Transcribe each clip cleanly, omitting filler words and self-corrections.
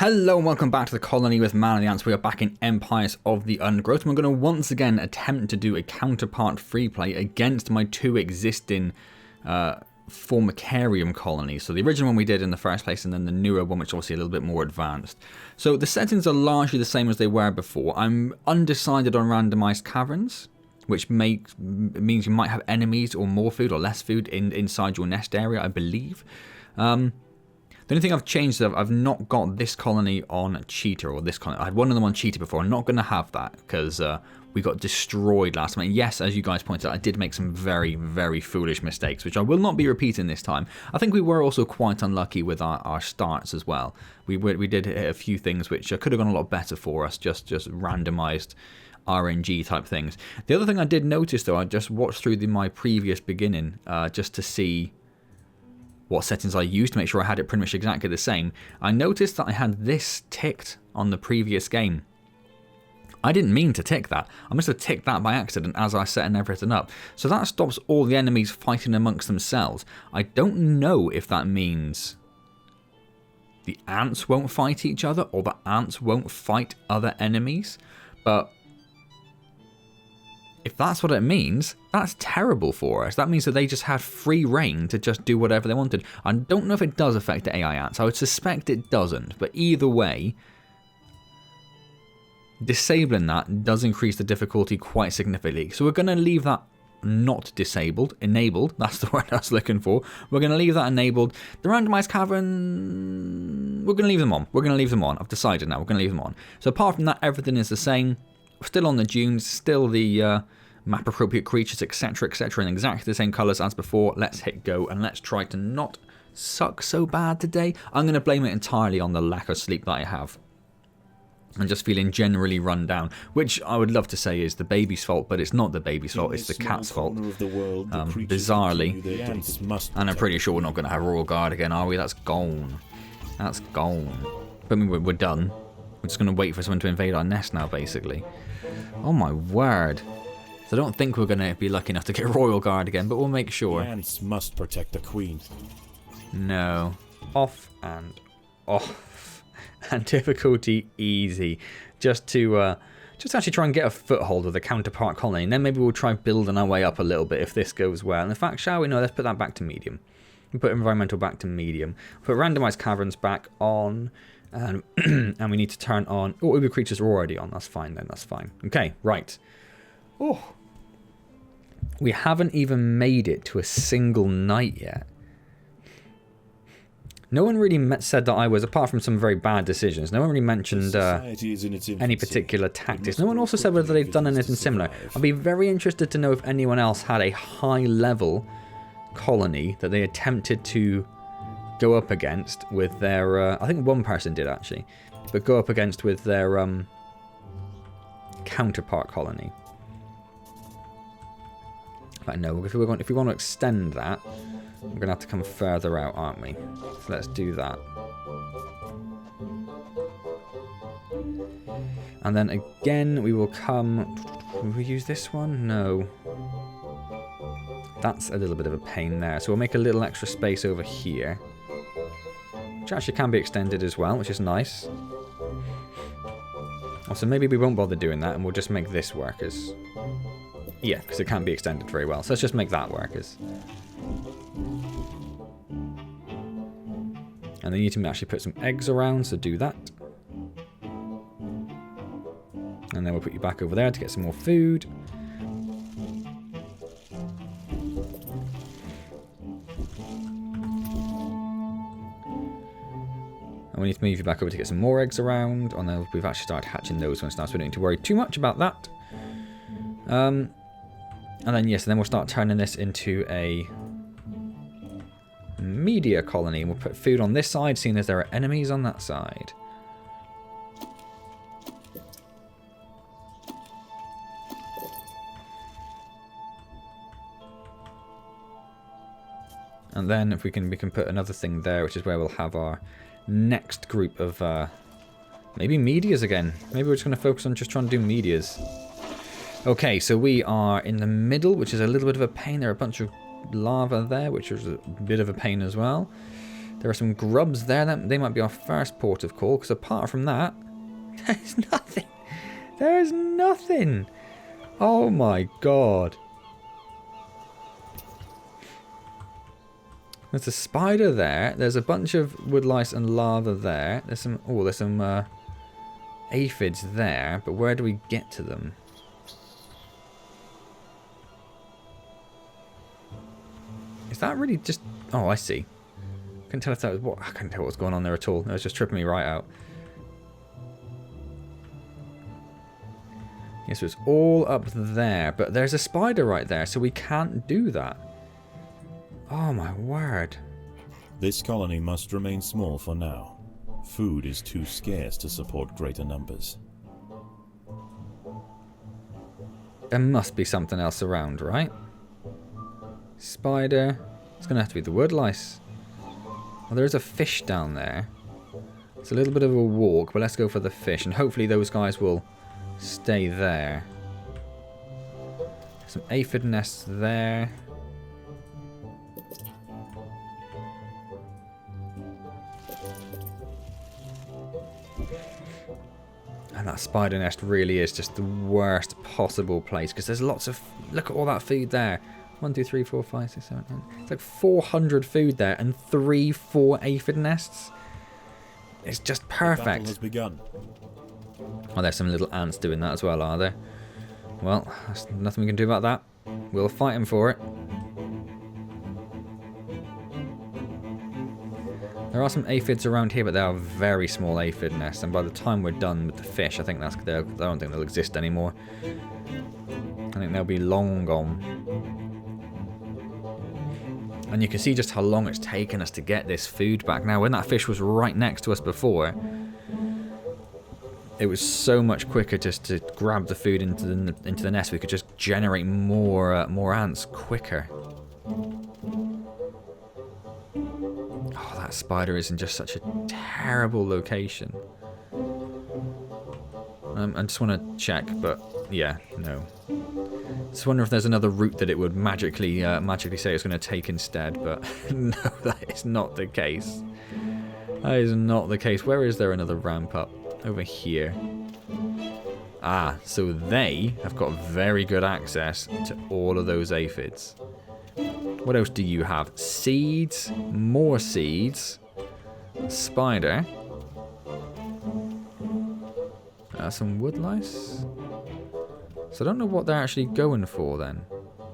Hello and welcome back to the colony with Man and the Antz. We are back in Empires of the Undergrowth, and we're going to once again attempt to do a counterpart free play against my two existing Formicarium colonies. So the original one we did in the first place, and then the newer one, which is obviously a little bit more advanced. So the settings are largely the same as they were before. I'm undecided on randomized caverns, which means you might have enemies or more food or less food inside your nest area, I believe. The only thing I've changed is I've not got this colony on cheetah, or this colony. I had one of them on cheetah before. I'm not going to have that because we got destroyed last time. And yes, as you guys pointed out, I did make some very, very foolish mistakes, which I will not be repeating this time. I think we were also quite unlucky with our starts as well. We did hit a few things which could have gone a lot better for us, just randomized RNG type things. The other thing I did notice, though, I just watched through my previous beginning just to see what settings I used to make sure I had it pretty much exactly the same. I noticed that I had this ticked on the previous game. I didn't mean to tick that. I must have ticked that by accident as I was setting everything up. So that stops all the enemies fighting amongst themselves. I don't know if that means the ants won't fight each other or the ants won't fight other enemies, but if that's what it means, that's terrible for us. That means that they just had free reign to just do whatever they wanted. I don't know if it does affect the AI ants. I would suspect it doesn't. But either way, disabling that does increase the difficulty quite significantly. So we're going to leave that not disabled. Enabled. That's the word I was looking for. We're going to leave that enabled. The randomized cavern, we're going to leave them on. We're going to leave them on. I've decided now. We're going to leave them on. So apart from that, everything is the same. Still on the dunes, still the map appropriate creatures, etc, in exactly the same colours as before. Let's hit go and let's try to not suck so bad today. I'm going to blame it entirely on the lack of sleep that I have. I'm just feeling generally run down, which I would love to say is the baby's fault, but it's not the baby's fault, it's the cat's fault. Bizarrely. And I'm pretty sure we're not going to have Royal Guard again, are we? That's gone. That's gone. But I mean, we're done. We're just going to wait for someone to invade our nest now, basically. Oh my word. So I don't think we're going to be lucky enough to get Royal Guard again, but we'll make sure. Antz must protect the Queen. No. Off and off. And difficulty easy. Just to actually try and get a foothold of the counterpart colony. And then maybe we'll try building our way up a little bit if this goes well. And in fact, shall we? No, let's put that back to medium. We'll put environmental back to medium. Put randomized caverns back on. And we need to turn on... Oh, Uber creatures are already on. That's fine then. That's fine. Okay, right. Oh. We haven't even made it to a single night yet. No one really said that I was, apart from some very bad decisions, no one really mentioned any particular tactics. No one also said whether they've done anything similar. I'd be very interested to know if anyone else had a high-level colony that they attempted to go up against with their... I think one person did, actually. But go up against with their counterpart colony. But no, if we want to extend that, we're going to have to come further out, aren't we? So let's do that. And then again, we will come... Will we use this one? No. That's a little bit of a pain there. So we'll make a little extra space over here. Which actually can be extended as well, which is nice. Also, maybe we won't bother doing that, and we'll just make this work as... Yeah, because it can be extended very well. So let's just make that work as... And then you need to actually put some eggs around, so do that. And then we'll put you back over there to get some more food. And we need to move you back over to get some more eggs around. And then we've actually started hatching those ones now, so we don't need to worry too much about that. And then, yes, and then we'll start turning this into a media colony. And we'll put food on this side, seeing as there are enemies on that side. And then if we can put another thing there, which is where we'll have our next group of maybe medias again. Maybe we're just going to focus on just trying to do medias. Okay, so we are in the middle, which is a little bit of a pain. There are a bunch of lava there, which is a bit of a pain as well. There are some grubs there. They might be our first port of call, because apart from that, there's nothing. There's nothing. Oh my god. There's a spider there. There's a bunch of woodlice and lava there. There's some aphids there, but where do we get to them? Is that really just... Oh, I see. I couldn't tell if that was what... I couldn't tell what was going on there at all. It was just tripping me right out. Yeah, so it's all up there, but there's a spider right there, so we can't do that. Oh my word. This colony must remain small for now. Food is too scarce to support greater numbers. There must be something else around, right? Spider. It's going to have to be the woodlice. Well, there is a fish down there. It's a little bit of a walk, but let's go for the fish, and hopefully those guys will stay there. Some aphid nests there. And that spider nest really is just the worst possible place, because there's lots of... Look at all that food there. 1, 2, 3, 4, 5, 6, 7, 8. It's like 400 food there and 4 aphid nests. It's just perfect. The battle has begun. Oh, there's some little ants doing that as well, are there? Well, there's nothing we can do about that. We'll fight them for it. There are some aphids around here, but they are very small aphid nests. And by the time we're done with the fish, I think I don't think they'll exist anymore. I think they'll be long gone. And you can see just how long it's taken us to get this food back. Now, when that fish was right next to us before, it was so much quicker just to grab the food into the nest. We could just generate more ants quicker. Oh, that spider is in just such a terrible location. I just want to check, but yeah, no. Just wonder if there's another route that it would magically say it's going to take instead, but no, that is not the case. That is not the case. Where is there another ramp up? Over here. Ah, so they have got very good access to all of those aphids. What else do you have? Seeds, more seeds, spider, some woodlice. So I don't know what they're actually going for then.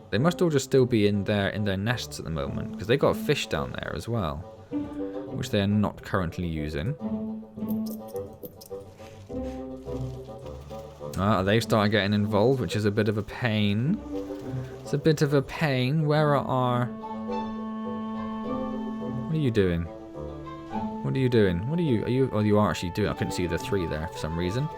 They must all just still be in their nests at the moment, because they got fish down there as well, which they are not currently using. They've started getting involved, which is a bit of a pain. It's a bit of a pain. Where are our... What are you doing? What are you doing? What are you... Are you... Oh, you are actually doing... I couldn't see the 3 there for some reason.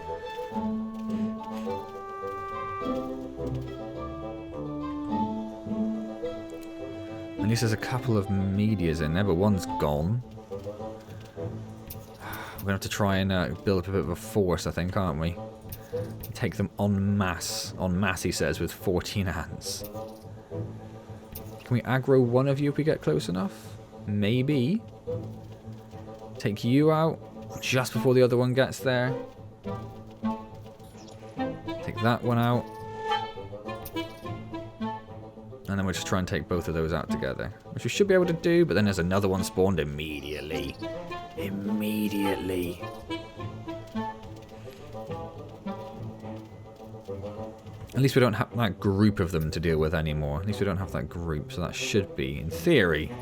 At least there's a couple of medias in there, but one's gone. We're going to have to try and build up a bit of a force, I think, aren't we? Take them en masse. En masse, he says, with 14 ants. Can we aggro one of you if we get close enough? Maybe. Take you out just before the other one gets there. Take that one out. And then we'll just try and take both of those out together. Which we should be able to do, but then there's another one spawned immediately. Immediately. At least we don't have that group of them to deal with anymore. At least we don't have that group, so that should be, in theory,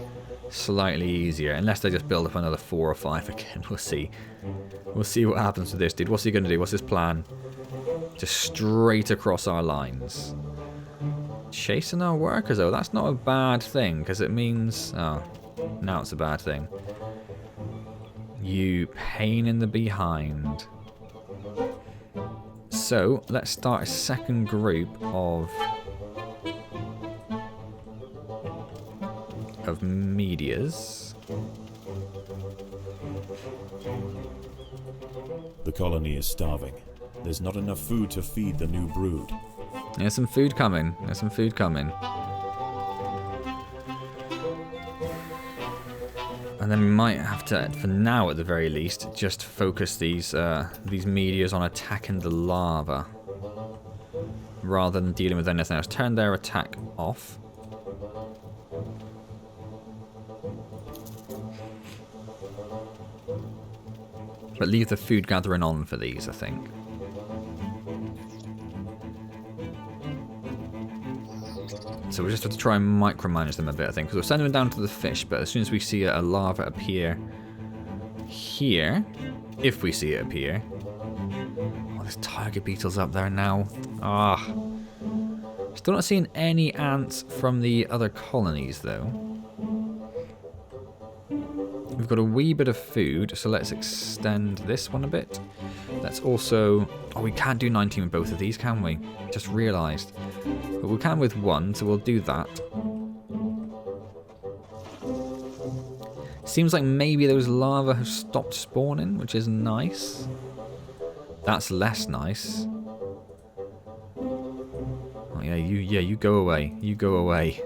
slightly easier. Unless they just build up another 4 or 5 again. We'll see. We'll see what happens with this dude. What's he going to do? What's his plan? Just straight across our lines. Chasing our workers, though. That's not a bad thing, because it means... Oh, now it's a bad thing. You pain in the behind. So, let's start a second group of medias. The colony is starving. There's not enough food to feed the new brood. There's some food coming. There's some food coming. And then we might have to, for now at the very least, just focus these meteors on attacking the lava rather than dealing with anything else. Turn their attack off. But leave the food gathering on for these, I think. So we just have to try and micromanage them a bit, I think, because we're sending them down to the fish, but as soon as we see a lava appear here, if we see it appear... Oh, there's tiger beetles up there now. Ah. Still not seeing any ants from the other colonies, though. We've got a wee bit of food, so let's extend this one a bit. Let's also... Oh, we can't do 19 with both of these, can we? Just realised. But we can with one, so we'll do that. Seems like maybe those lava have stopped spawning, which is nice. That's less nice. Oh yeah, you go away. You go away.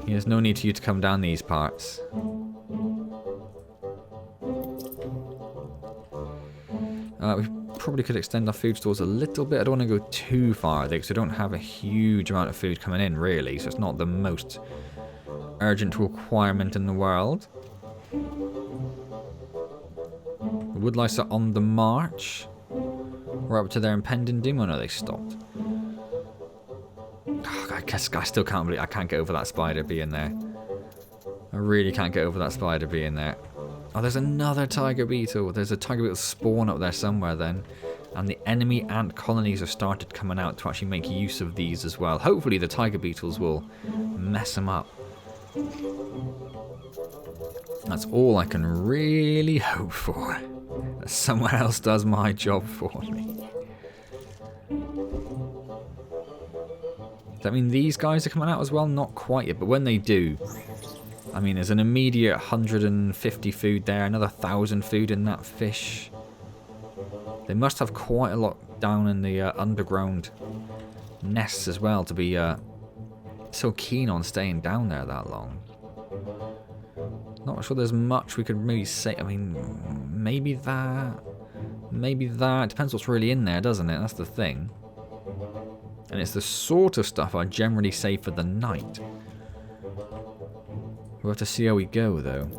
There's no need for you to come down these parts. We probably could extend our food stores a little bit. I don't want to go too far there because we don't have a huge amount of food coming in, really. So it's not the most urgent requirement in the world. The woodlice are on the march. We're up to their impending doom. Oh no, they stopped. Oh, I still can't believe I can't get over that spider being there. I really can't get over that spider being there. Oh, there's another tiger beetle. There's a tiger beetle spawn up there somewhere then. And the enemy ant colonies have started coming out to actually make use of these as well. Hopefully the tiger beetles will mess them up. That's all I can really hope for. That someone else does my job for me. Does that mean these guys are coming out as well? Not quite yet, but when they do... I mean, there's an immediate 150 food there, another 1,000 food in that fish. They must have quite a lot down in the underground nests as well to be so keen on staying down there that long. Not sure there's much we could maybe say. I mean, maybe that. Maybe that. Depends what's really in there, doesn't it? That's the thing. And it's the sort of stuff I generally say for the night. We'll have to see how we go, though.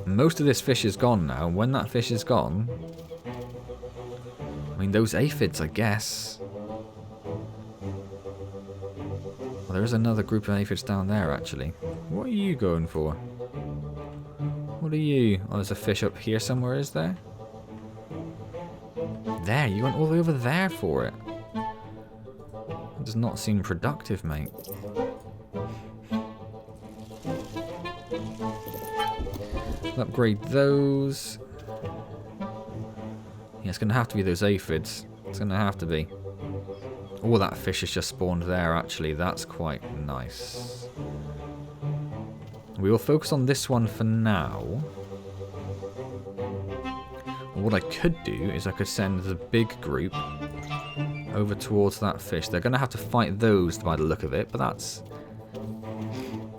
Most of this fish is gone now. When that fish is gone... I mean, those aphids, I guess. Well, there is another group of aphids down there, actually. What are you going for? What are you? Oh, there's a fish up here somewhere, is there? There, you went all the way over there for it. Does not seem productive, mate. Upgrade those. Yeah, it's going to have to be those aphids. It's going to have to be. Oh, that fish has just spawned there, actually. That's quite nice. We will focus on this one for now. What I could do is I could send the big group over towards that fish. They're going to have to fight those by the look of it, but that's...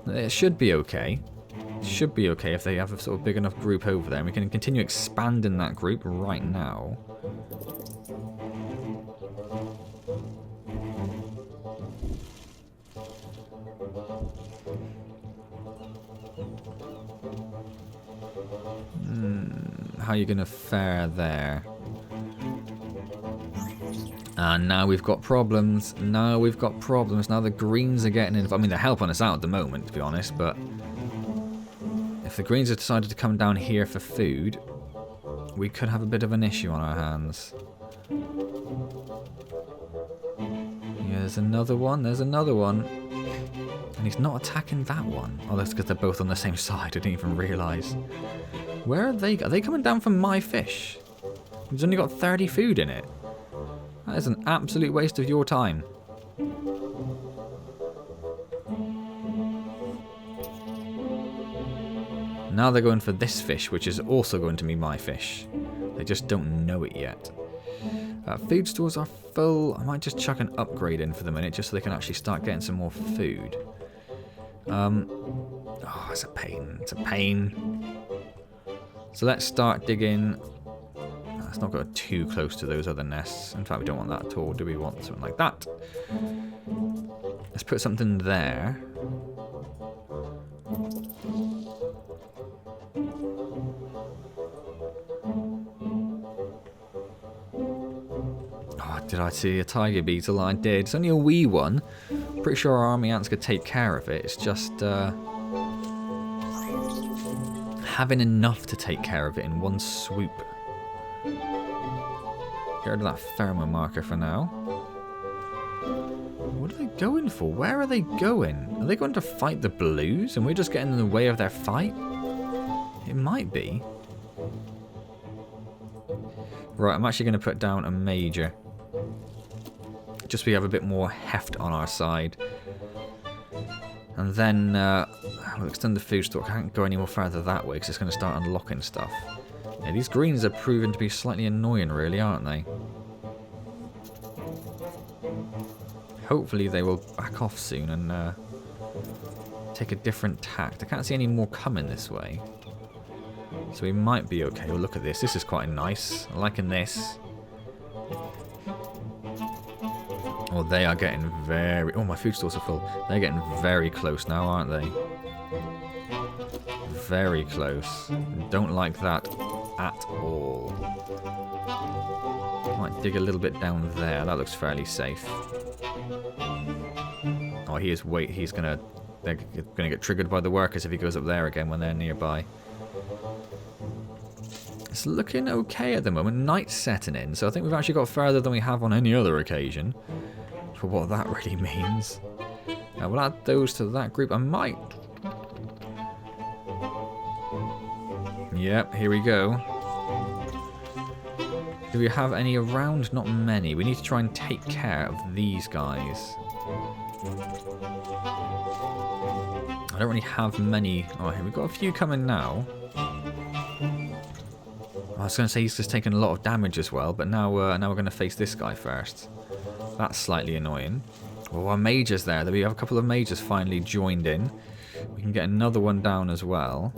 It should be okay. It should be okay if they have a sort of big enough group over there. And we can continue expanding that group right now. How are you going to fare there? And now we've got problems. Now we've got problems. Now the greens are getting in. I mean, they're helping us out at the moment, to be honest, but if the greens have decided to come down here for food, we could have a bit of an issue on our hands. Yeah, there's another one. There's another one. And he's not attacking that one. Oh, that's because they're both on the same side. I didn't even realise. Where are they? Are they coming down from my fish? It's only got 30 food in it. That is an absolute waste of your time. Now they're going for this fish, which is also going to be my fish. They just don't know it yet. Food stores are full. I might just chuck an upgrade in for the minute, just so they can actually start getting some more food. Oh, it's a pain. It's a pain. So let's start digging. Let's not go too close to those other nests. In fact, we don't want that at all. Do we want something like that? Let's put something there. Oh, did I see a tiger beetle? I did. It's only a wee one. Pretty sure our army ants could take care of it. It's just having enough to take care of it in one swoop. Get rid of that pheromone marker for now. What are they going for? Where are they going? Are they going to fight the blues and we're just getting in the way of their fight? It might be. Right, I'm actually going to put down a major. Just so we have a bit more heft on our side. And then we'll extend the food stock. I can't go any more further that way because it's going to start unlocking stuff. Yeah, these greens are proving to be slightly annoying, really, aren't they? Hopefully they will back off soon and take a different tact. I can't see any more coming this way. So we might be okay. Well, look at this. This is quite nice. I'm liking this. Oh, they are getting very... Oh, my food stores are full. They're getting very close now, aren't they? Very close. Don't like that at all. Might dig a little bit down there. That looks fairly safe. Oh, he is... Wait, he's gonna... They're gonna get triggered by the workers if he goes up there again when they're nearby. It's looking okay at the moment. Night's setting in, so I think we've actually got further than we have on any other occasion. For what that really means. Now we'll add those to that group. I might... Yep, here we go. Do we have any around? Not many. We need to try and take care of these guys. I don't really have many... Oh, here we've got a few coming now. I was going to say he's just taken a lot of damage as well, but now we're going to face this guy first. That's slightly annoying. Oh, our mages there. We have a couple of mages finally joined in. We can get another one down as well.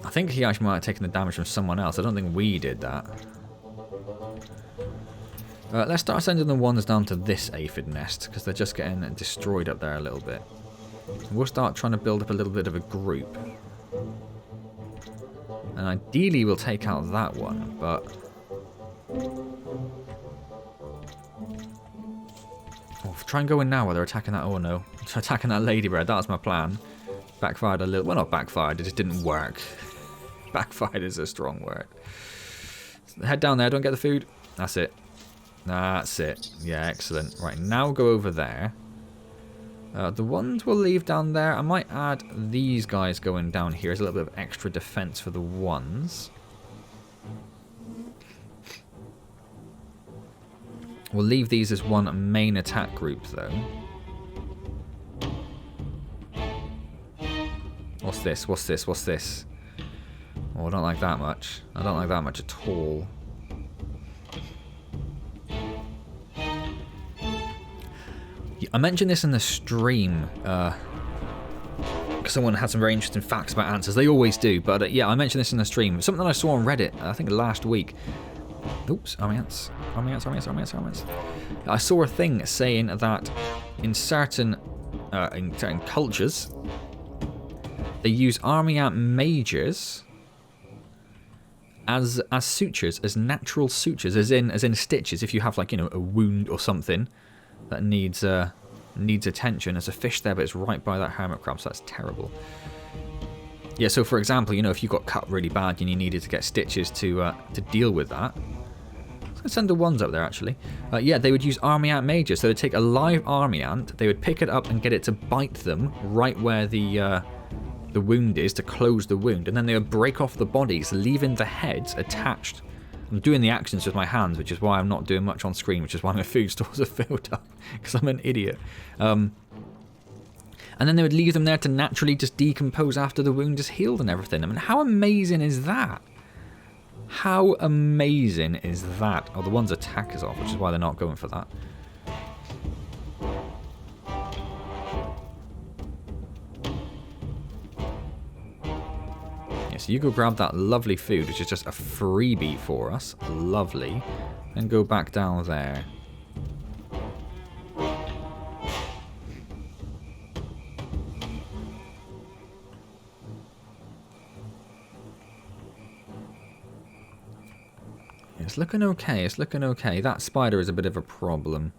I think he actually might have taken the damage from someone else. I don't think we did that. Let's start sending the ones down to this aphid nest, because they're just getting destroyed up there a little bit. We'll start trying to build up a little bit of a group. And ideally we'll take out that one, but... Oh, try and go in now while they're attacking that... Oh no, they're attacking that ladybird. That was my plan. Backfired a little... Well, not backfired, it just didn't work. Backfired is a strong word. Head down there, don't get the food. That's it. That's it. Yeah, excellent. Right, now go over there. The ones we'll leave down there. I might add these guys going down here as a little bit of extra defense for the ones. We'll leave these as one main attack group, though. What's this? What's this? What's this? Oh, I don't like that much. I don't like that much at all. I mentioned this in the stream, because someone had some very interesting facts about ants, as they always do, but yeah, I mentioned this in the stream. Something I saw on Reddit, I think last week. Oops, army ants. Army ants, army ants, army ants, army ants. I saw a thing saying that in certain cultures, they use army ant majors as sutures, as natural sutures, as in stitches. If you have, like, you know, a wound or something that needs attention. There's a fish there, but it's right by that hermit crab, so that's terrible. Yeah, so for example, you know, if you got cut really bad and you needed to get stitches to deal with that. Let's send the ones up there, actually. Yeah, they would use army ant majors. So they'd take a live army ant, they would pick it up and get it to bite them right where the wound is, to close the wound, and then they would break off the bodies, leaving the heads attached. I'm doing the actions with my hands, which is why I'm not doing much on screen, which is why my food stores are filled up, because I'm an idiot. And then they would leave them there to naturally just decompose after the wound is healed and everything. I mean, how amazing is that? How amazing is that? Oh, the one's attack is off, which is why they're not going for that. Yeah, so you go grab that lovely food, which is just a freebie for us. Lovely. And go back down there. It's looking okay, it's looking okay. That spider is a bit of a problem.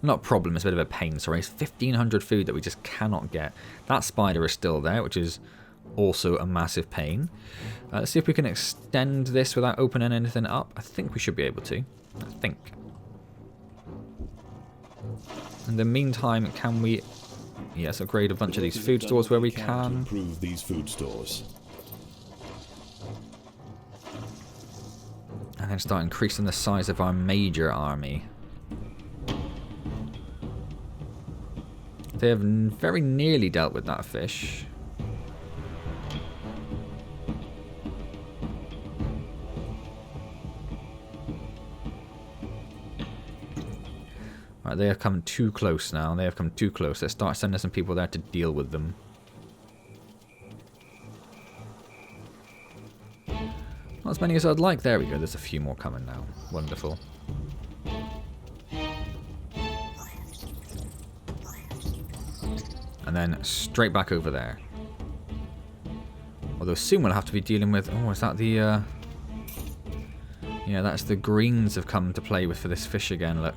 Not problem, it's a bit of a pain, sorry. It's 1,500 food that we just cannot get. That spider is still there, which is also a massive pain. Let's see if we can extend this without opening anything up. I think we should be able to. I think. In the meantime, can we... Yes, upgrade a bunch of these food stores where we can. Improve these food stores. And then start increasing the size of our major army. They have very nearly dealt with that fish. Right, they have come too close now. They have come too close. Let's start sending some people there to deal with them. Not as many as I'd like. There we go. There's a few more coming now. Wonderful. And then straight back over there. Although soon we'll have to be dealing with... Oh, is that the... Yeah, that's the greens have come to play with for this fish again, look.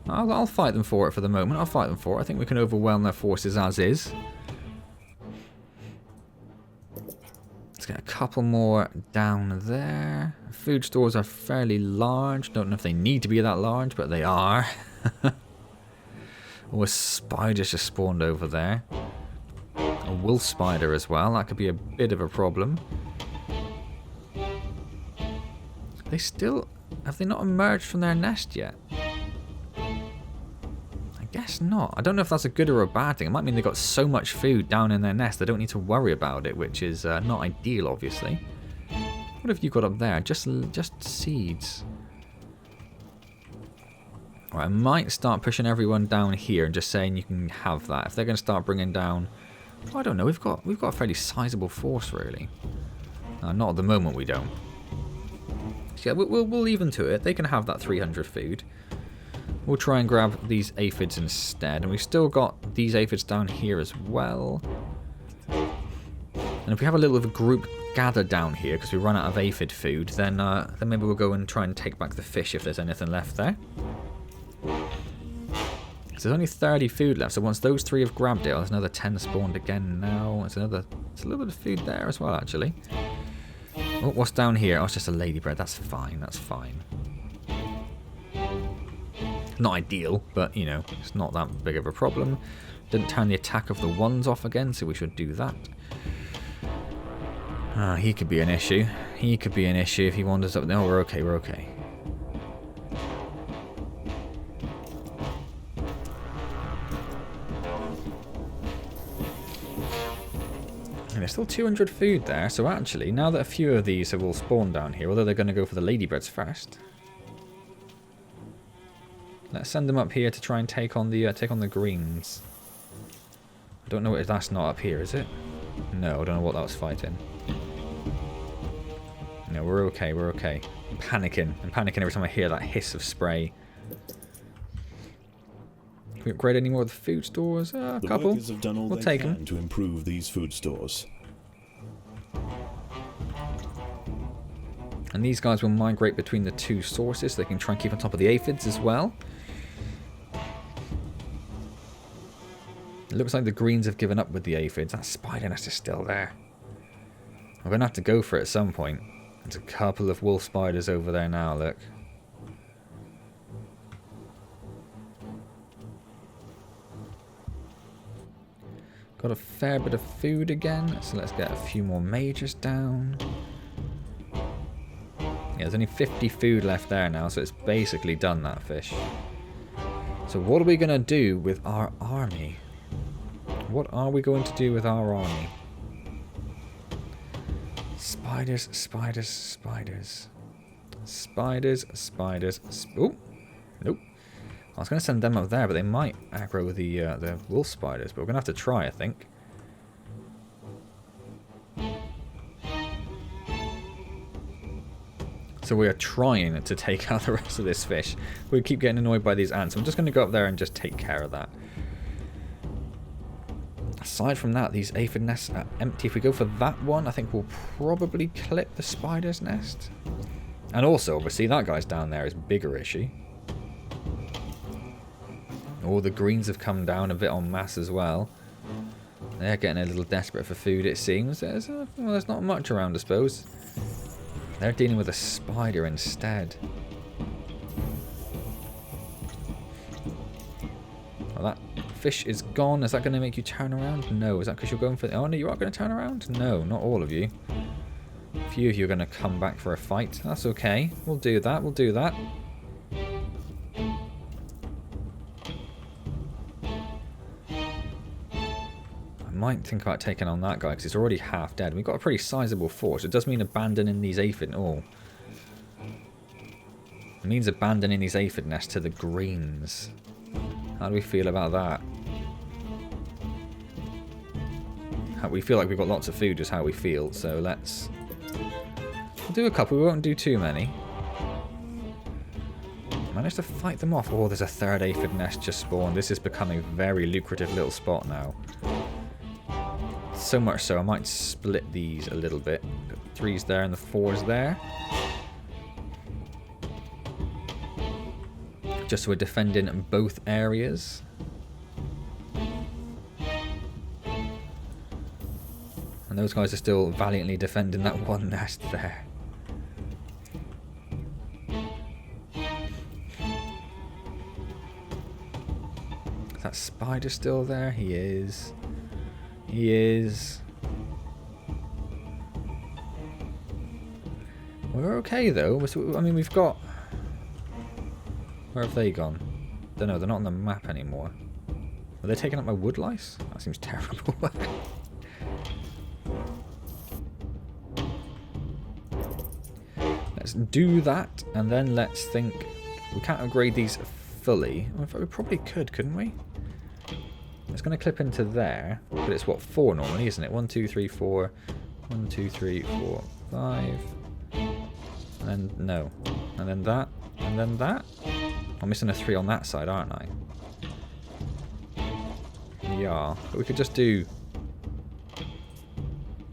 I'll fight them for it for the moment. I'll fight them for it. I think we can overwhelm their forces as is. Get a couple more down there. Food stores are fairly large. Don't know if they need to be that large, but they are. Oh, a spider just spawned over there. A wolf spider as well. That could be a bit of a problem. They still... Have they not emerged from their nest yet? I guess not. I don't know if that's a good or a bad thing. It might mean they've got so much food down in their nest they don't need to worry about it, which is not ideal, obviously. What have you got up there? Just seeds. Alright, I might start pushing everyone down here and just saying you can have that. If they're going to start bringing down... Oh, I don't know. We've got a fairly sizable force, really. Not at the moment, we don't. So yeah, we'll leave them to it. They can have that 300 food. We'll try and grab these aphids instead. And we've still got these aphids down here as well. And if we have a little of a group gather down here, because we run out of aphid food, then maybe we'll go and try and take back the fish if there's anything left there. So there's only 30 food left, so once those 3 have grabbed it, there's another 10 spawned again now. It's a little bit of food there as well, actually. Oh, what's down here? Oh, it's just a ladybird. That's fine, that's fine. Not ideal, but, you know, it's not that big of a problem. Didn't turn the attack of the ones off again, so we should do that. He could be an issue. He could be an issue if he wanders up. No, we're okay, we're okay. And there's still 200 food there, so actually, now that a few of these have all spawned down here, although they're going to go for the ladybirds first... Let's send them up here to try and take on the greens. I don't know if that's not up here, is it? No, I don't know what that was fighting. No, we're okay, we're okay. I'm panicking every time I hear that hiss of spray. Can we upgrade any more of the food stores? A couple. We'll take them. To improve these food stores. And these guys will migrate between the 2 sources so they can try and keep on top of the aphids as well. It looks like the greens have given up with the aphids. That spider nest is still there. I'm going to have to go for it at some point. There's a couple of wolf spiders over there now, look. Got a fair bit of food again, so let's get a few more majors down. Yeah, there's only 50 food left there now, so it's basically done, that fish. So what are we going to do with our army? What are we going to do with our army? Spiders, spiders, spiders. Spiders, spiders. Oh, nope. I was going to send them up there, but they might aggro the wolf spiders. But we're going to have to try, I think. So we are trying to take out the rest of this fish. We keep getting annoyed by these ants. I'm just going to go up there and just take care of that. Aside from that, these aphid nests are empty. If we go for that one, I think we'll probably clip the spider's nest. And also, obviously, that guy's down there is bigger, is she? All the greens have come down a bit en masse as well. They're getting a little desperate for food, it seems. There's not much around, I suppose. They're dealing with a spider instead. Well, that fish is gone. Is that going to make you turn around? No. Is that because you're going for... Oh, no, you are going to turn around? No, not all of you. A few of you are going to come back for a fight. That's okay. We'll do that. We'll do that. I might think about taking on that guy because he's already half dead. We've got a pretty sizable force. It does mean abandoning these aphid... Oh. It means abandoning these aphid nests to the greens. How do we feel about that? We feel like we've got lots of food is how we feel. So let's... We'll do a couple. We won't do too many. Managed to fight them off. Oh, there's a third aphid nest just spawned. This is becoming a very lucrative little spot now. So much so, I might split these a little bit. Put 3's there and the 4's there. Just so we're defending both areas. And those guys are still valiantly defending that one nest there. Is that spider still there? He is. He is. We're okay though. I mean, we've got... Where have they gone? Don't know, they're not on the map anymore. Are they taking up my wood lice? That seems terrible. Let's do that, and then let's think... We can't upgrade these fully. We probably could, couldn't we? It's going to clip into there, but it's what, 4 normally, isn't it? 1, 2, 3, 4. 1, 2, 3, 4, 5. And then, no. And then that. And then that. I'm missing a 3 on that side, aren't I? Yeah. But we could just do...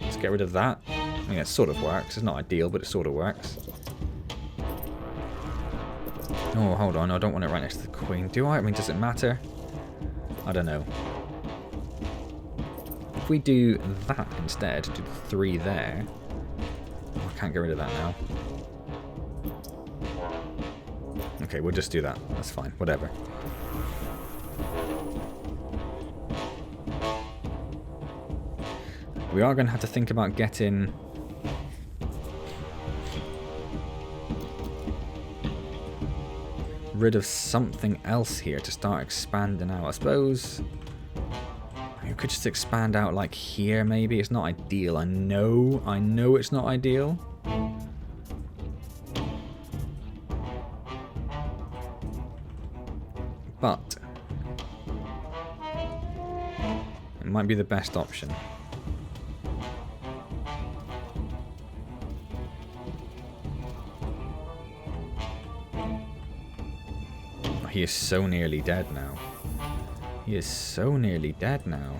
Let's get rid of that. I mean, it sort of works. It's not ideal, but it sort of works. Oh, hold on. I don't want it right next to the queen. Do I? I mean, does it matter? I don't know. If we do that instead, do the 3 there. Oh, I can't get rid of that now. Okay, we'll just do that. That's fine. Whatever. We are going to have to think about getting... rid of something else here to start expanding out. I suppose... You could just expand out like here, maybe. It's not ideal. I know it's not ideal. But it might be the best option. Oh, he is so nearly dead now. He is so nearly dead now.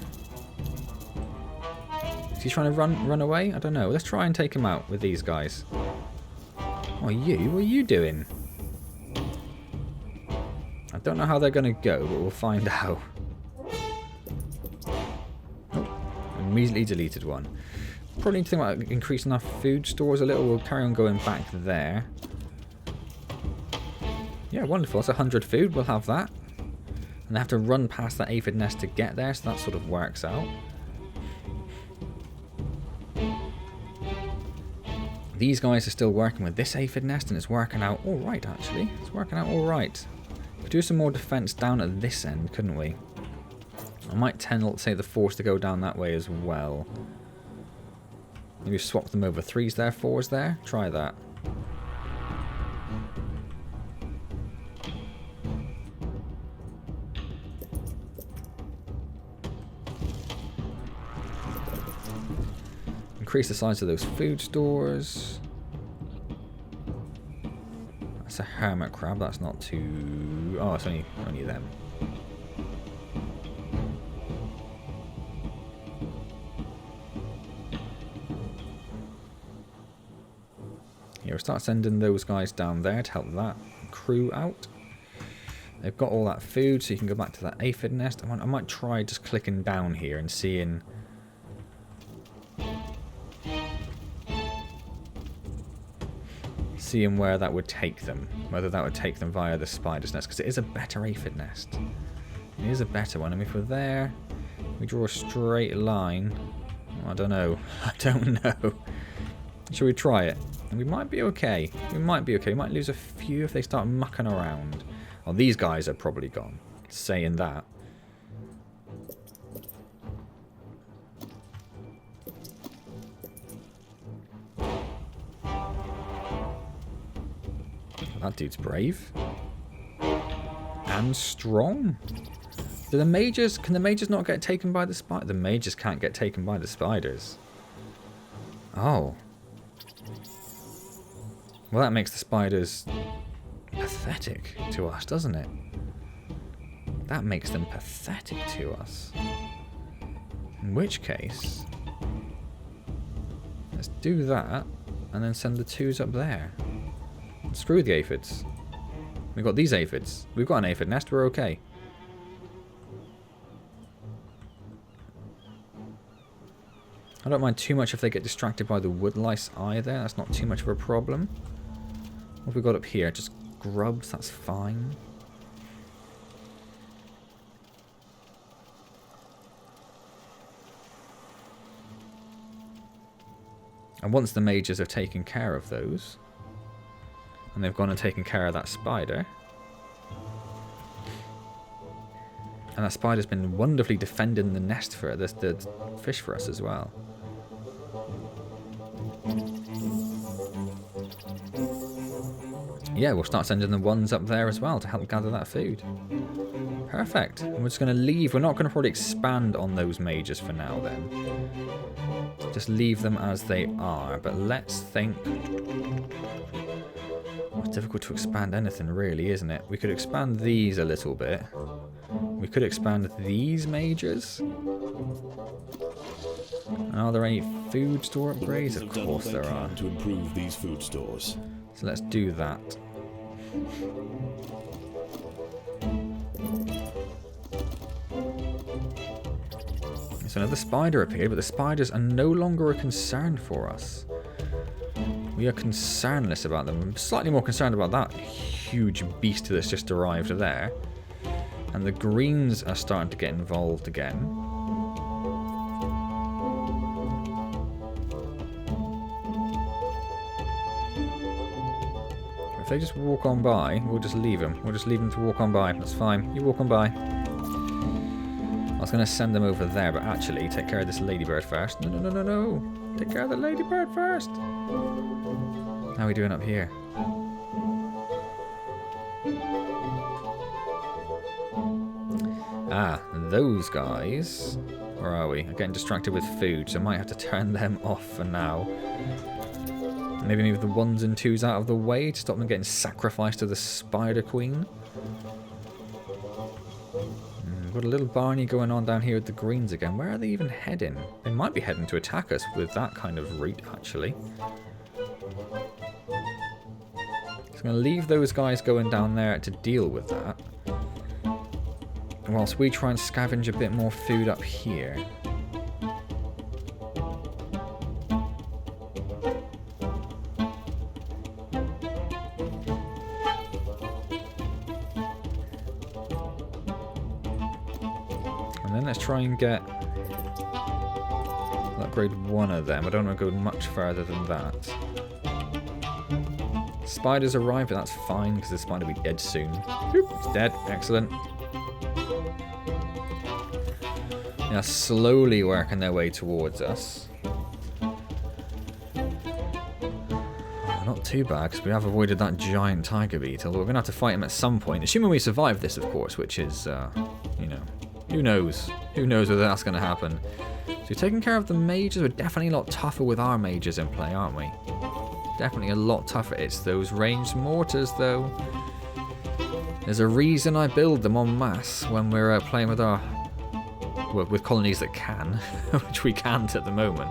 Is he trying to run away? I don't know. Let's try and take him out with these guys. Oh, you? What are you doing? I don't know how they're going to go, but we'll find out. Oh, immediately deleted one. Probably need to think about increasing our food stores a little. We'll carry on going back there. Yeah, wonderful. That's 100 food. We'll have that. And they have to run past that aphid nest to get there, so that sort of works out. These guys are still working with this aphid nest, and it's working out alright, actually. It's working out alright. We could do some more defense down at this end, couldn't we? I might tell, say, the force to go down that way as well. Maybe swap them over. 3's there, 4's there. Try that. Increase the size of those food stores. That's a hermit crab. That's not too... Oh, it's only them. Here, we'll start sending those guys down there to help that crew out. They've got all that food, so you can go back to that aphid nest. I might try just clicking down here and seeing... where that would take them. Whether that would take them via the spider's nest, because it is a better aphid nest. It is a better one. I mean, if we're there, we draw a straight line. Oh, I don't know. I don't know. Shall we try it? And we might be okay. We might be okay. We might lose a few if they start mucking around. Well, these guys are probably gone. Saying that. That dude's brave. And strong. Do the mages... Can the mages not get taken by the spider? The mages can't get taken by the spiders. Oh. Well, that makes the spiders pathetic to us, doesn't it? That makes them pathetic to us. In which case... Let's do that. And then send the 2s up there. Screw the aphids. We've got these aphids. We've got an aphid nest. We're okay. I don't mind too much if they get distracted by the woodlice either. That's not too much of a problem. What have we got up here? Just grubs. That's fine. And once the mages have taken care of those... And they've gone and taken care of that spider. And that spider's been wonderfully defending the nest for the fish for us as well. Yeah, we'll start sending the 1s up there as well to help gather that food. Perfect. And we're just going to leave. We're not going to probably expand on those mages for now then. Just leave them as they are. But let's think... It's difficult to expand anything really, isn't it? We could expand these a little bit. We could expand these mages. And are there any food store upgrades? Of course there are. To improve these food stores. So let's do that. So another spider appeared, but the spiders are no longer a concern for us. We are concernless about them. I'm slightly more concerned about that huge beast that's just arrived there. And the greens are starting to get involved again. If they just walk on by, we'll just leave them. We'll just leave them to walk on by. That's fine. You walk on by. I was going to send them over there, but actually, take care of this ladybird first. No, no, no, no, no. Take care of the ladybird first. How are we doing up here? Ah, those guys. Where are we? I'm getting distracted with food, so I might have to turn them off for now. Maybe move the 1s and 2s out of the way to stop them getting sacrificed to the Spider Queen. Got a little Barney going on down here with the greens again. Where are they even heading? They might be heading to attack us with that kind of route, actually. So I'm going to leave those guys going down there to deal with that. Whilst we try and scavenge a bit more food up here. And then let's try and get... upgrade one of them. I don't want to go much further than that. Spiders arrive, but that's fine because the spider will be dead soon. Oop, it's dead. Excellent. They are slowly working their way towards us. not too bad, because we have avoided that giant tiger beetle. We're going to have to fight him at some point, assuming we survive this, of course, which is, you know, who knows? Who knows whether that's going to happen. So we're taking care of the mages. We're definitely a lot tougher with our mages in play, aren't we? Definitely a lot tougher. It's those ranged mortars, though. There's a reason I build them en masse when we're playing with our... well, with colonies that can, which we can't at the moment.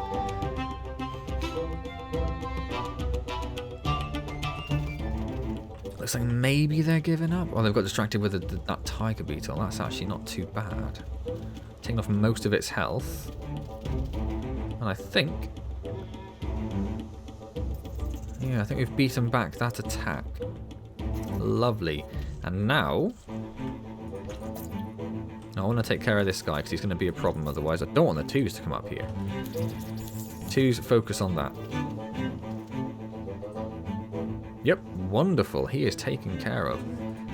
Looks like maybe they're giving up. Oh, they've got distracted with that tiger beetle. That's actually not too bad. Taking off most of its health. And I think... yeah, I think we've beaten back that attack. Lovely. And now... I want to take care of this guy because he's going to be a problem otherwise. I don't want the twos to come up here. Twos, focus on that. Yep, wonderful. He is taken care of.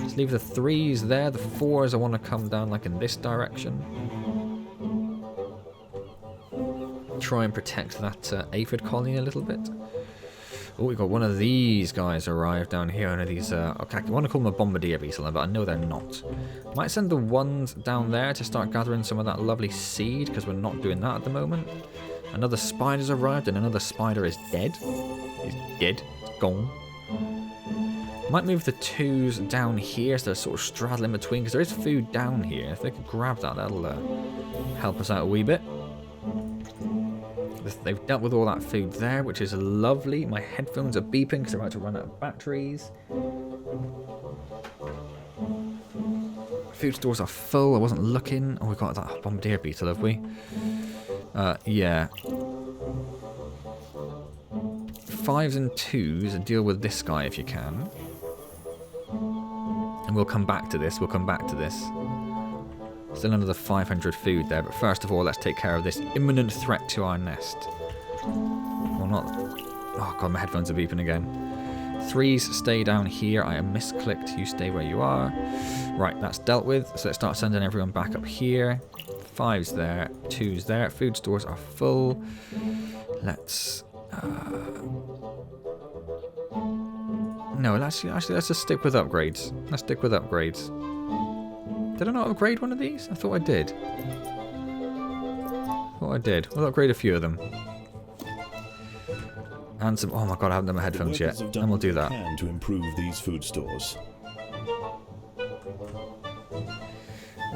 Just leave the threes there. The fours I want to come down like in this direction. Try and protect that aphid colony a little bit. Oh, we got one of these guys arrived down here. One of these, okay, I want to call them a bombardier beetle, but I know they're not. Might send the ones down there to start gathering some of that lovely seed, because we're not doing that at the moment. Another spider's arrived, and another spider is dead. He's dead. It's gone. Might move the twos down here, so they're sort of straddling between, because there is food down here. If they could grab that, that'll help us out a wee bit. They've dealt with all that food there, which is lovely. My headphones are beeping because they're about to run out of batteries. Food stores are full. I wasn't looking. Oh, we've got that bombardier beetle, have we? Yeah. Fives and twos, deal with this guy if you can. And we'll come back to this. We'll come back to this. Still another 500 food there, but first of all, let's take care of this imminent threat to our nest. Well, not... oh, God, my headphones are beeping again. Threes, stay down here. I am misclicked. You stay where you are. Right, that's dealt with. So let's start sending everyone back up here. Fives there. Twos there. Food stores are full. Let's... no, let's just stick with upgrades. Let's stick with upgrades. Did I not upgrade one of these? I thought I did. We'll upgrade a few of them. And some... oh my god, I haven't done my headphones yet. And we'll do that. To improve these food stores.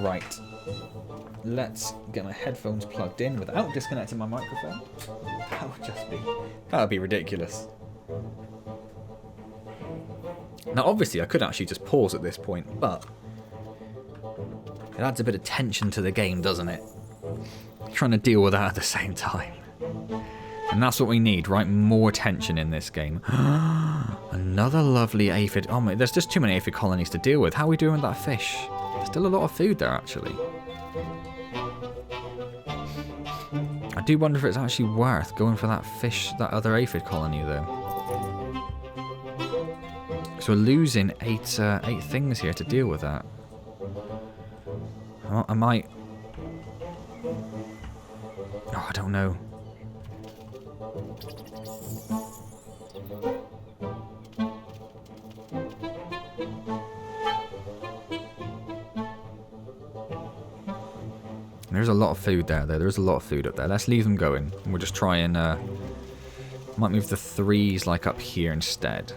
Right. Let's get my headphones plugged in without disconnecting my microphone. That would be ridiculous. Now, obviously, I could actually just pause at this point, but... it adds a bit of tension to the game, doesn't it? Trying to deal with that at the same time. And that's what we need, right? More tension in this game. Another lovely aphid. Oh my, there's just too many aphid colonies to deal with. How are we doing with that fish? There's still a lot of food there, actually. I do wonder if it's actually worth going for that fish, that other aphid colony, though. So we're losing eight things here to deal with that. I might... oh, I don't know. There's a lot of food there, though. There's a lot of food up there. Let's leave them going. And we'll just try and... might move the threes, like, up here instead.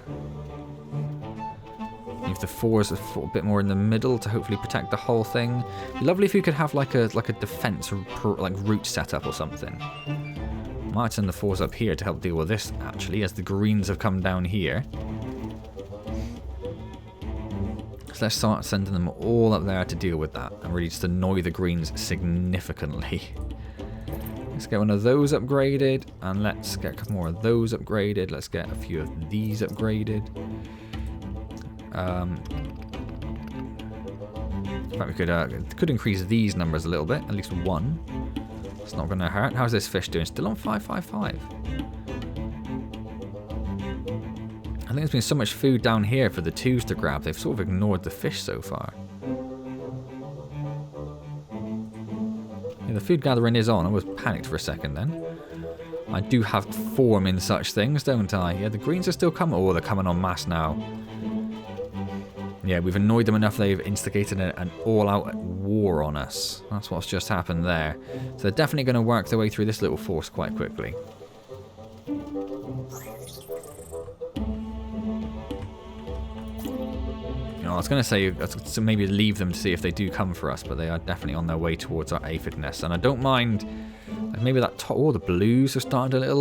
Leave the fours a bit more in the middle to hopefully protect the whole thing. Lovely if you could have like a defense like route set up or something. Might send the fours up here to help deal with this actually, as the greens have come down here. So let's start sending them all up there to deal with that and really just annoy the greens significantly. Let's get one of those upgraded and let's get a couple more of those upgraded. Let's get a few of these upgraded. In fact, we could increase these numbers a little bit, at least one. It's not going to hurt. How's this fish doing? Still on 555. I think there's been so much food down here for the twos to grab. They've sort of ignored the fish so far. Yeah, the food gathering is on. I was panicked for a second then. I do have form in such things, don't I? Yeah, the greens are still coming. Oh, they're coming en masse now. Yeah, we've annoyed them enough they've instigated an all-out war on us. That's what's just happened there. So they're definitely going to work their way through this little force quite quickly. I was going to say to maybe leave them to see if they do come for us, but they are definitely on their way towards our aphid nest. And I don't mind, maybe that top, the blues have started a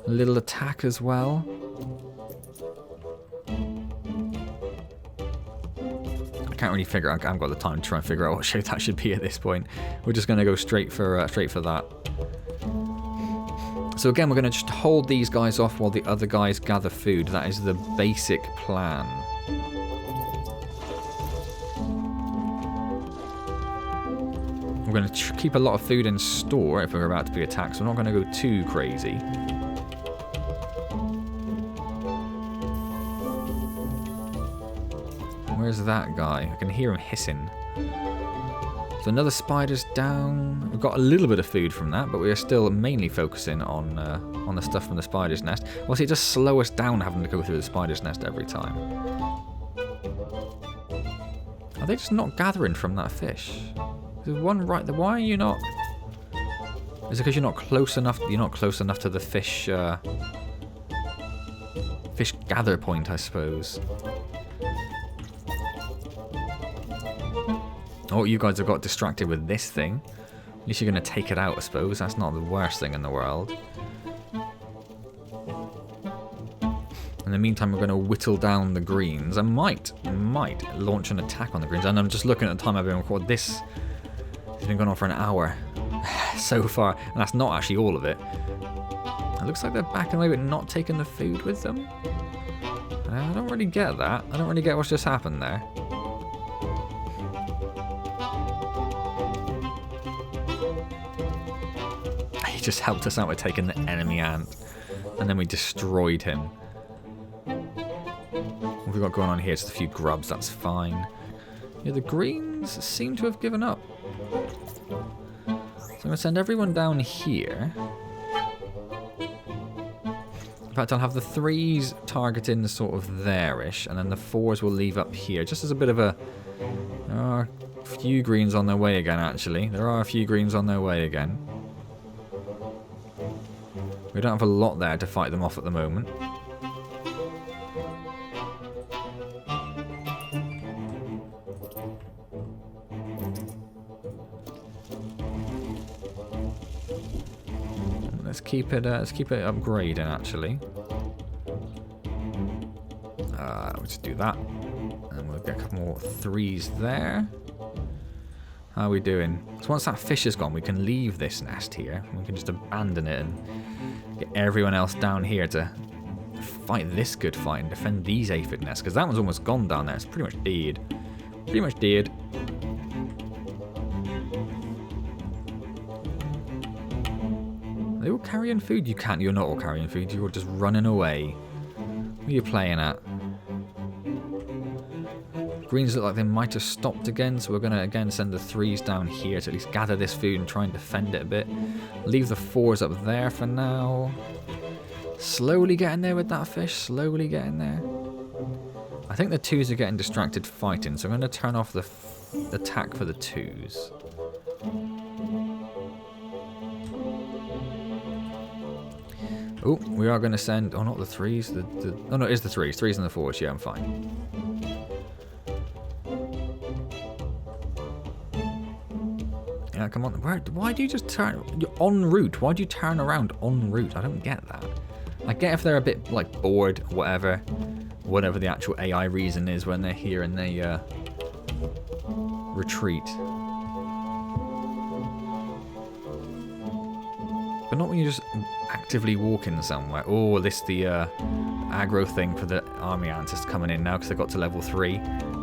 little attack as well. I can't really figure out, I haven't got the time to try and figure out what shape that should be at this point. We're just going to go straight for that. So again, we're going to just hold these guys off while the other guys gather food. That is the basic plan. We're going to keep a lot of food in store if we're about to be attacked, so we're not going to go too crazy. Where's that guy? I can hear him hissing. So another spider's down. We've got a little bit of food from that, but we are still mainly focusing on the stuff from the spider's nest. Well, see, it does slow us down having to go through the spider's nest every time. Are they just not gathering from that fish? There's one right there. Why are you not? Is it because you're not close enough? You're not close enough to the fish fish gather point, I suppose. Oh, you guys have got distracted with this thing. At least you're going to take it out, I suppose. That's not the worst thing in the world. In the meantime, we're going to whittle down the greens. I might launch an attack on the greens. And I'm just looking at the time I've been recording. This has been going on for an hour so far. And that's not actually all of it. It looks like they're backing away but not taking the food with them. I don't really get that. I don't really get what's just happened there. He just helped us out with taking the enemy ant, and then we destroyed him. What have we got going on here? Just a few grubs, that's fine. Yeah, the greens seem to have given up. So I'm going to send everyone down here. In fact, I'll have the 3s targeting sort of there-ish, and then the 4s will leave up here, just as a bit of a... There are a few greens on their way again, actually. There are a few greens on their way again. We don't have a lot there to fight them off at the moment. Let's keep it upgrading actually. Let's do that. And we'll get a couple more 3s there. How are we doing? So once that fish is gone, we can leave this nest here. We can just abandon it and get everyone else down here to fight this good fight and defend these aphid nests. Because that one's almost gone down there. It's pretty much dead. Pretty much dead. Are they all carrying food? You can't. You're not all carrying food. You're all just running away. What are you playing at? Greens look like they might have stopped again, so we're going to again send the 3s down here to at least gather this food and try and defend it a bit. Leave the 4s up there for now. Slowly getting there with that fish, slowly getting there. I think the 2s are getting distracted fighting, so I'm going to turn off the attack for the 2s. Oh, we are going to send... Oh, not the 3s. Oh, no, it is the 3s. 3s and the 4s. Yeah, I'm fine. Yeah, come on. Why do you just turn... You're en route. Why do you turn around en route? I don't get that. I get if they're a bit, like, bored, whatever the actual AI reason is when they're here and they retreat. But not when you're just actively walking somewhere. Oh, the aggro thing for the army ants is coming in now because they got to level 3.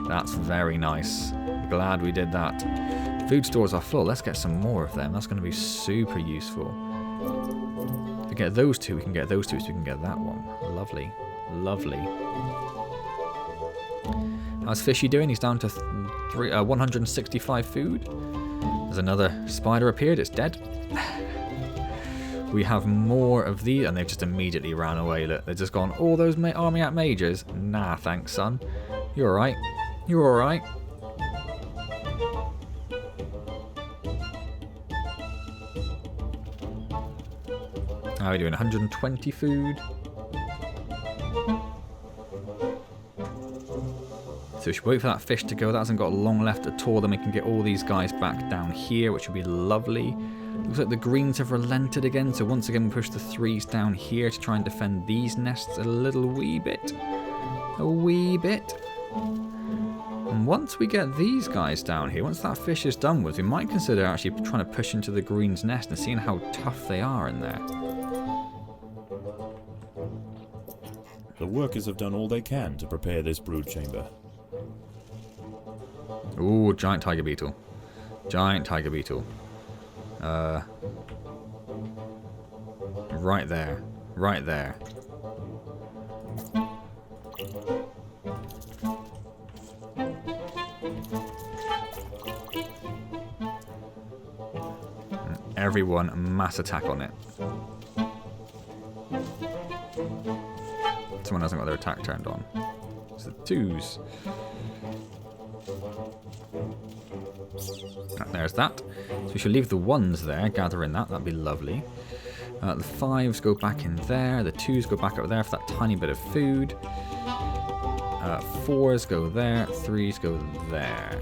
That's very nice. Glad we did that. Food stores are full. Let's get some more of them. That's going to be super useful. To get those 2, we can get those 2 so we can get that one. Lovely. Lovely. How's Fishy doing? He's down to 165 food. There's another spider appeared. It's dead. we have more of these, and they've just immediately ran away. Look, they've just gone, all those army ant majors? Nah, thanks, son. You're alright. You're alright. How are we doing? 120 food. So we should wait for that fish to go. That hasn't got long left at all. Then we can get all these guys back down here, which would be lovely. Looks like the greens have relented again. So once again, we push the 3s down here to try and defend these nests a little wee bit. A wee bit. And once we get these guys down here, once that fish is done with, we might consider actually trying to push into the greens nest and seeing how tough they are in there. The workers have done all they can to prepare this brood chamber. Ooh, giant tiger beetle. Giant tiger beetle. Right there. Right there. And everyone, mass attack on it. Someone hasn't got their attack turned on. It's the 2s. There's that. So we should leave the 1s there, gathering that. That'd be lovely. The 5s go back in there. The 2s go back up there for that tiny bit of food. 4s go there. 3s go there.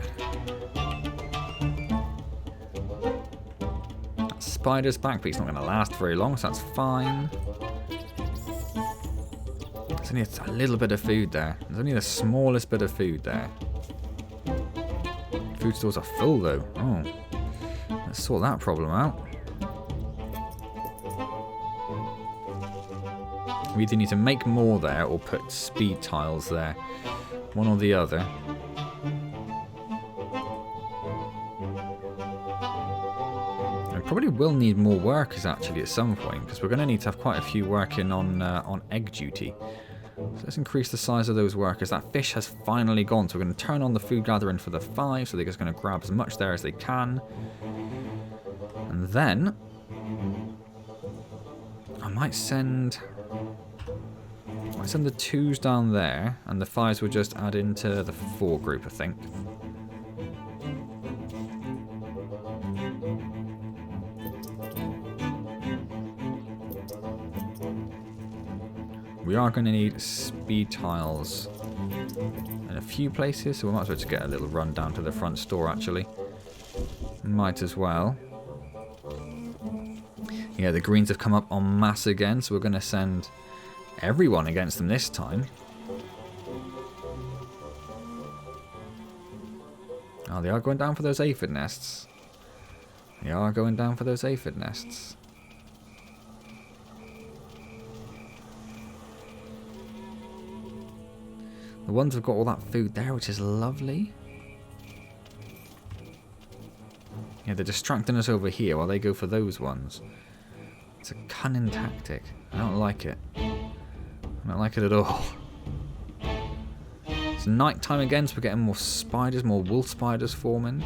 That spider's back, but he's not going to last very long, so that's fine. There's only a little bit of food there. There's only the smallest bit of food there. Food stores are full though. Oh, let's sort that problem out. We either need to make more there or put speed tiles there. One or the other. I probably will need more workers actually at some point, because we're going to need to have quite a few working on egg duty. So let's increase the size of those workers. That fish has finally gone, so we're going to turn on the food gathering for the 5, so they're just going to grab as much there as they can. And then I might send the 2s down there, and the 5s will just add into the 4 group, I think. We are going to need speed tiles in a few places, so we might as well just get a little run down to the front store, actually. Might as well. Yeah, the greens have come up en masse again, so we're going to send everyone against them this time. Oh, they are going down for those aphid nests. They are going down for those aphid nests. The ones have got all that food there, which is lovely. Yeah, they're distracting us over here while they go for those ones. It's a cunning tactic. I don't like it. I don't like it at all. It's night time again, so we're getting more spiders, more wolf spiders forming.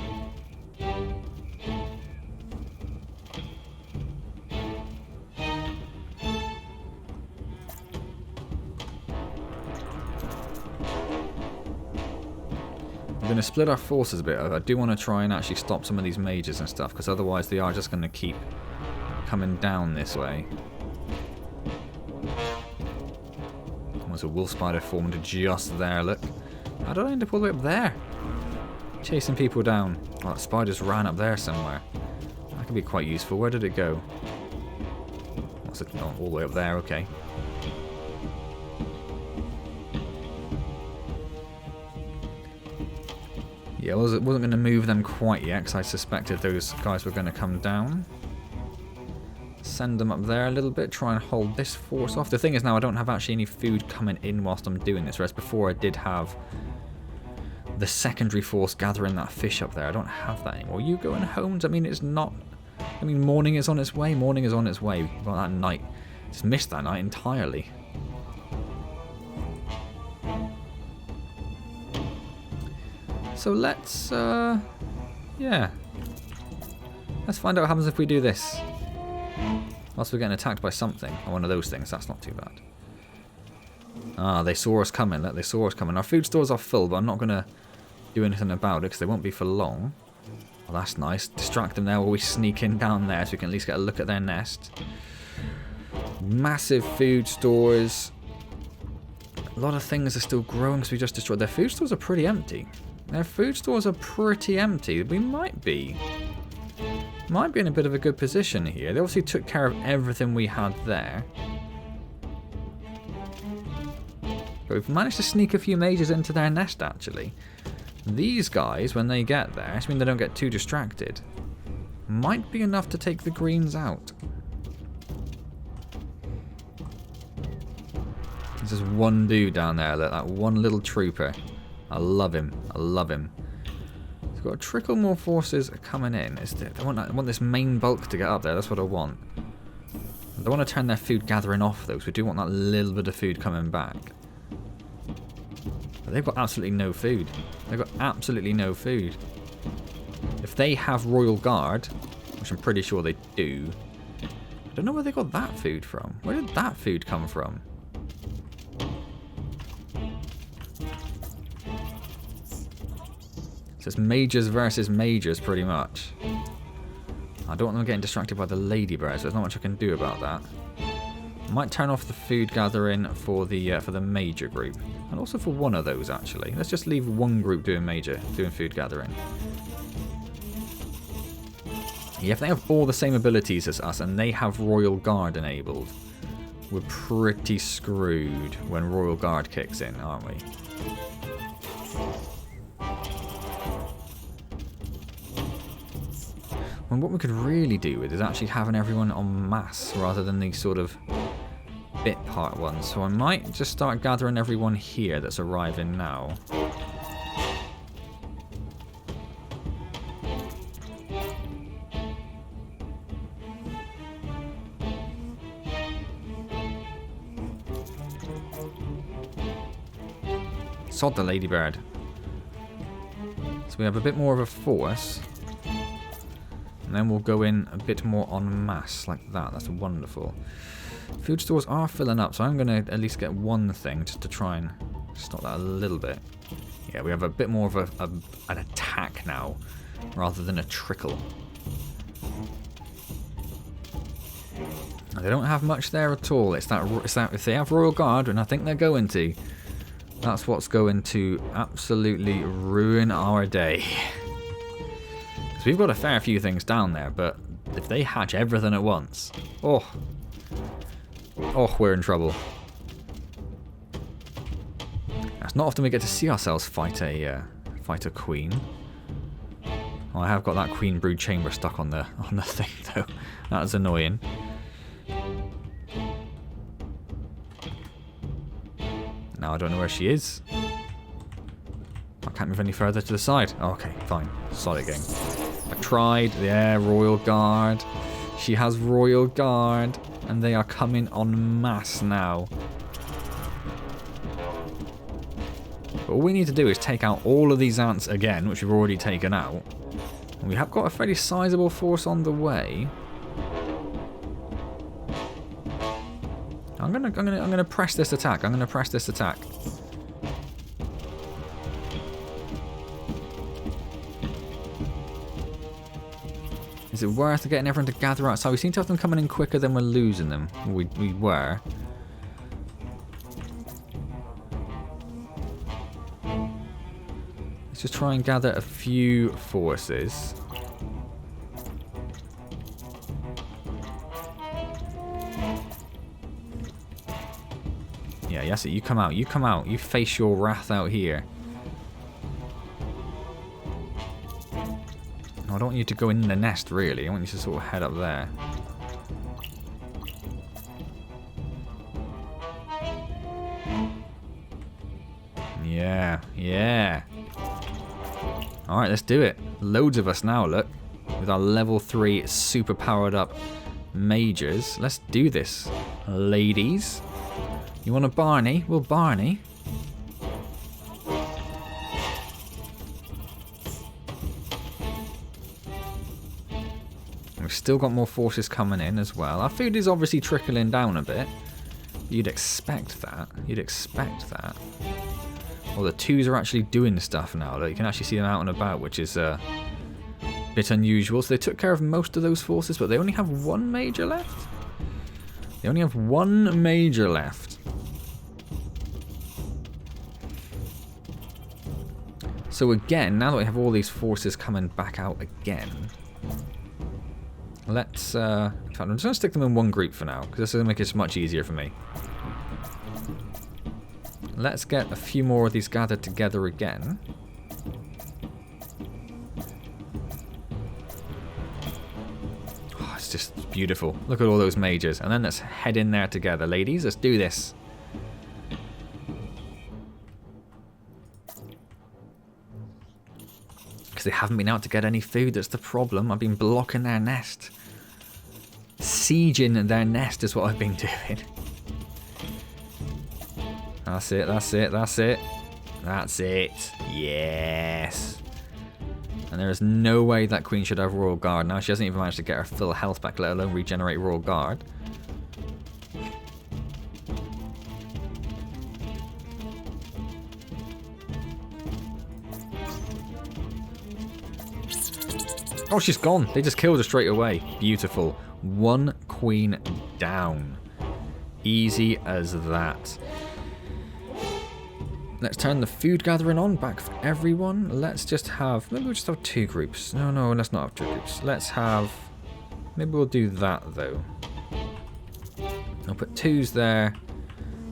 We're going to split our forces a bit. I do want to try and actually stop some of these mages and stuff, because otherwise they are just going to keep coming down this way. There's a wolf spider formed just there, look. How did I end up all the way up there? Chasing people down. Oh, that spider just ran up there somewhere. That could be quite useful. Where did it go? What's it? Oh, all the way up there, okay. Yeah, I wasn't going to move them quite yet, because I suspected those guys were going to come down. Send them up there a little bit, try and hold this force off. The thing is now I don't have actually any food coming in whilst I'm doing this, whereas before I did have the secondary force gathering that fish up there. I don't have that anymore. You going home? I mean, it's not... I mean, morning is on its way. Morning is on its way. We've got that night. Just missed that night entirely. So let's, yeah. Let's find out what happens if we do this. Whilst we're getting attacked by something, or one of those things, that's not too bad. Ah, they saw us coming. Look, they saw us coming. Our food stores are full, but I'm not going to do anything about it because they won't be for long. Well, that's nice. Distract them there while we sneak in down there so we can at least get a look at their nest. Massive food stores. A lot of things are still growing because we just destroyed. Their food stores are pretty empty. Their food stores are pretty empty. We might be in a bit of a good position here. They obviously took care of everything we had there. But we've managed to sneak a few mages into their nest, actually. These guys, when they get there, I mean they don't get too distracted, might be enough to take the greens out. There's just one dude down there, look, that one little trooper. I love him. I love him. We've got a trickle more forces coming in. I want this main bulk to get up there. That's what I want. I don't want to turn their food gathering off, though, because we do want that little bit of food coming back. But they've got absolutely no food. They've got absolutely no food. If they have Royal Guard, which I'm pretty sure they do, I don't know where they got that food from. Where did that food come from? So it's mages versus mages, pretty much. I don't want them getting distracted by the ladybirds, so there's not much I can do about that. I might turn off the food gathering for the major group, and also for one of those actually. Let's just leave one group doing food gathering. Yeah, if they have all the same abilities as us and they have Royal Guard enabled, we're pretty screwed when Royal Guard kicks in, aren't we? And what we could really do with is actually having everyone en masse rather than these sort of bit part ones. So I might just start gathering everyone here that's arriving now. Sod the ladybird. So we have a bit more of a force. And then we'll go in a bit more en masse, like that. That's wonderful. Food stores are filling up, so I'm going to at least get one thing just to try and stop that a little bit. Yeah, we have a bit more of an attack now, rather than a trickle. And they don't have much there at all. It's that if they have Royal Guard, and I think they're going to, that's what's going to absolutely ruin our day. So we've got a fair few things down there, but if they hatch everything at once, oh, we're in trouble. It's not often we get to see ourselves fight a queen. Oh, I have got that queen brood chamber stuck on the thing though. That's annoying. Now I don't know where she is. I can't move any further to the side. Oh, okay, fine. Solid game. I tried. Yeah, Royal Guard. She has Royal Guard. And they are coming en masse now. But all we need to do is take out all of these ants again, which we've already taken out. And we have got a fairly sizable force on the way. I'm gonna press this attack. I'm gonna press this attack. Is it worth getting everyone to gather outside? We seem to have them coming in quicker than we're losing them. We were. Let's just try and gather a few forces. Yeah, yes, you come out. You come out. You face your wrath out here. I don't want you to go in the nest, really. I want you to sort of head up there. Yeah, yeah. Alright, let's do it. Loads of us now, look. With our level 3 super powered up mages. Let's do this, ladies. You want a Barney? Well, Barney. We've still got more forces coming in as well. Our food is obviously trickling down a bit. You'd expect that. You'd expect that. Well, the twos are actually doing stuff now. Look, you can actually see them out and about, which is a bit unusual. So they took care of most of those forces, but they only have one major left. They only have one major left. So again, now that we have all these forces coming back out again, let's, in fact, I'm just going to stick them in one group for now, because this is going to make it much easier for me. Let's get a few more of these gathered together again. Oh, it's just beautiful. Look at all those majors. And then let's head in there together, ladies. Let's do this. Because they haven't been out to get any food, that's the problem. I've been blocking their nest. Sieging their nest is what I've been doing. That's it, that's it, that's it. That's it. Yes. And there is no way that queen should have Royal Guard now. She hasn't even managed to get her full health back, let alone regenerate Royal Guard. Oh, she's gone. They just killed her straight away. Beautiful. One queen down. Easy as that. Let's turn the food gathering on back for everyone. Let's just have... Maybe we'll just have two groups. No, let's not have two groups. Let's have... Maybe we'll do that, though. I'll put twos there.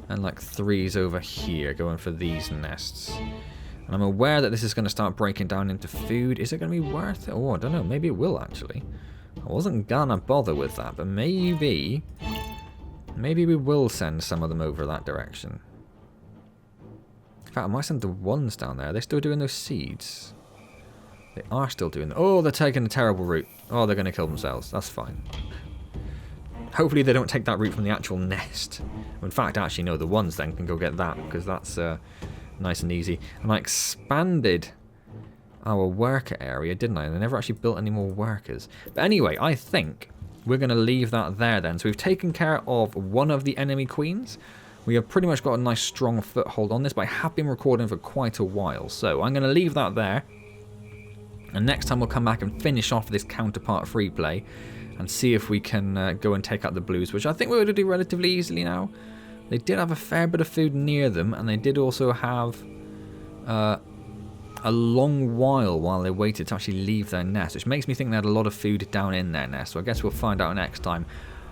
And like threes over here, going for these nests. And I'm aware that this is going to start breaking down into food. Is it going to be worth it? Oh, I don't know. Maybe it will, actually. I wasn't going to bother with that, but maybe... Maybe we will send some of them over that direction. In fact, I might send the ones down there. Are they still doing those seeds? They are still doing... Oh, they're taking a terrible route. Oh, they're going to kill themselves. That's fine. Hopefully they don't take that route from the actual nest. In fact, actually, no, the ones then can go get that, because that's... nice and easy. And I expanded our worker area, didn't I? And I never actually built any more workers. But anyway, I think we're going to leave that there then. So we've taken care of one of the enemy queens. We have pretty much got a nice strong foothold on this, but I have been recording for quite a while. So I'm going to leave that there. And next time we'll come back and finish off this Counterpart Freeplay and see if we can go and take out the blues, which I think we're going to do relatively easily now. They did have a fair bit of food near them, and they did also have a long while they waited to actually leave their nest, which makes me think they had a lot of food down in their nest. So I guess we'll find out next time.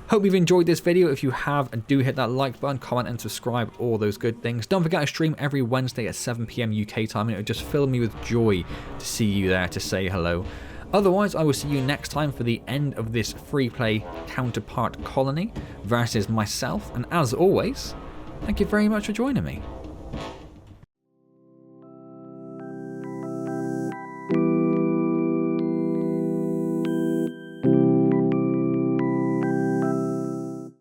Hope you've enjoyed this video. If you have, do hit that like button, comment and subscribe, all those good things. Don't forget I stream every Wednesday at 7 PM UK time, and it would just fill me with joy to see you there, to say hello. Otherwise, I will see you next time for the end of this Freeplay Counterpart colony versus myself. And as always, thank you very much for joining me.